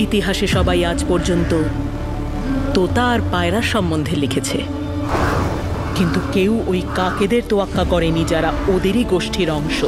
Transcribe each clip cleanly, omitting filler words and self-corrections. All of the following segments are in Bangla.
ইতিহাসে সবাই আজ পর্যন্ত তোতা আর পায়রা সম্বন্ধে লিখেছে, কিন্তু কেউ ওই কাকেদের তোয়াক্কা করেনি যারা ওদেরই গোষ্ঠীর অংশ।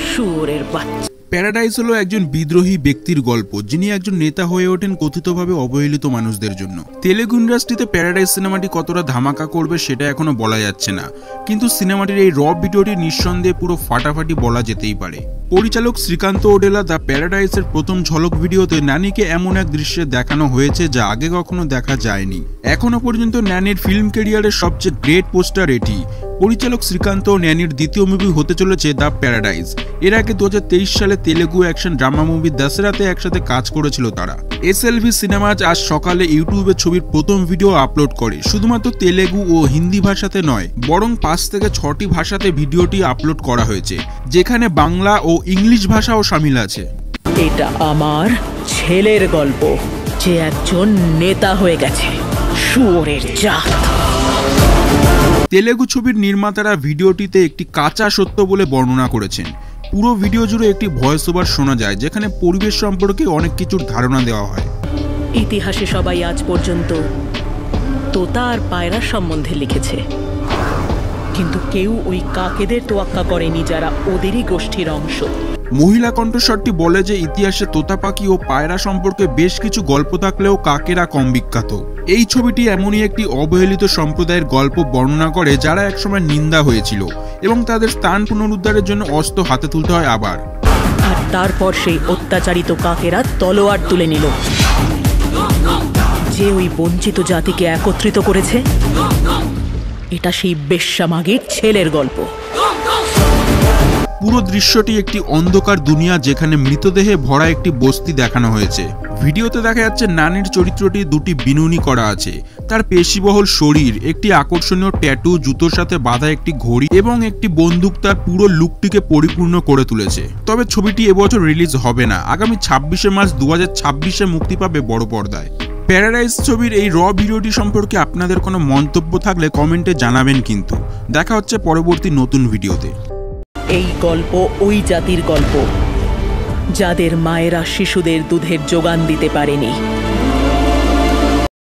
শুয়োরের বাচ্চা। প্যারাডাইস হলো একজন বিদ্রোহী ব্যক্তির গল্প, যিনি একজন নেতা হয়ে ওঠেন কথিতভাবে অবহেলিত মানুষদের জন্য। তেলেগু ইন্ডাস্ট্রিতে প্যারাডাইস সিনেমাটি কতটা ধামাকা করবে সেটা এখনো বলা যাচ্ছে না, কিন্তু সিনেমাটির এই র ভিডিওটি নিঃসন্দেহে পুরো ফাটাফাটি বলা যেতেই পারে। পরিচালক শ্রীকান্ত ওডেলা দ্য প্যারাডাইসের প্রথম ঝলক ভিডিওতে ন্যানিকে এমন এক দৃশ্যে দেখানো হয়েছে যা আগে কখনো দেখা যায়নি। এখনো পর্যন্ত ন্যানির ফিল্ম ক্যারিয়ারের সবচেয়ে গ্রেট পোস্টার এটি। পরিচালক শ্রীকান্ত ও ন্যানির দ্বিতীয় মুভি হতে চলেছে দ্য প্যারাডাইস। এর আগে 2023 সালে তেলেগু অ্যাকশন ড্রামা মুভি দশেরাতে একসাথে কাজ করেছিল তারা। SLV সিনেমাজ আজ সকালে ইউটিউবে ছবির প্রথম ভিডিও আপলোড করে। শুধুমাত্র তেলেগু ও হিন্দি ভাষাতে নয়, বরং 5 থেকে 6টি ভাষাতে ভিডিওটি আপলোড করা হয়েছে, যেখানে বাংলা ও ইংলিশ ভাষাও শামিল আছে। এটা আমার ছেলের গল্প, যে একজন নেতা হয়ে গেছে। শুয়োরের জাত। তেলেগু ছবির নির্মাতারা ভিডিওটিতে একটি কাঁচা সত্য বলে বর্ণনা করেছেন। পুরো ভিডিও জুড়ে একটি ভয়েস ওভার শোনা যায়, যেখানে পরিবেশ সম্পর্কে অনেক কিছুর ধারণা দেওয়া হয়। ইতিহাসে সবাই আজ পর্যন্ত তোতা আর পায়রা সম্বন্ধে লিখেছে, কিন্তু কেউ ওই কাকেদের তোয়াক্কা করেনি যারা ওদেরই গোষ্ঠীর অংশ। মহিলা কণ্ঠস্বরটি বলে যে ইতিহাসে তোতা পাখি ও পায়রা সম্পর্কে বেশ কিছু গল্প থাকলেও কাকেরা কম বিখ্যাত। এই ছবিটি এমনই একটি অবহেলিত সম্প্রদায়ের গল্প বর্ণনা করে যারা একসময় নিন্দা হয়েছিল এবং তাদের স্থান পুনরুদ্ধারের জন্য অস্ত্র হাতে তুলতে হয় আবার। আর তারপর সেই অত্যাচারিত কাকেরা তলোয়ার তুলে নিল, যে ওই বঞ্চিত জাতিকে একত্রিত করেছে। এটা সেই বেশ্যামাগীর ছেলের গল্প। পুরো দৃশ্যটি একটি অন্ধকার দুনিয়া, যেখানে মৃতদেহে ভরা একটি বস্তি দেখানো হয়েছে। ভিডিওতে দেখা যাচ্ছে নানির চরিত্রটি দুটি বিনুনি করা আছে। তার পেশিবহুল শরীর, একটি আকর্ষণীয় ট্যাটু, জুতোর সাথে বাঁধা একটি ঘড়ি এবং একটি বন্দুক তার পুরো লুকটিকে পরিপূর্ণ করে তুলেছে। তবে ছবিটি এবছর রিলিজ হবে না, আগামী 26শে মার্চ 2026-এ মুক্তি পাবে বড় পর্দায়। প্যারাডাইস ছবির এই র ভিডিওটি সম্পর্কে আপনাদের কোনো মন্তব্য থাকলে কমেন্টে জানাবেন। কিন্তু দেখা হচ্ছে পরবর্তী নতুন ভিডিওতে। এই গল্প ওই জাতির গল্প যাদের মায়েরা শিশুদের দুধের যোগান দিতে পারেনি।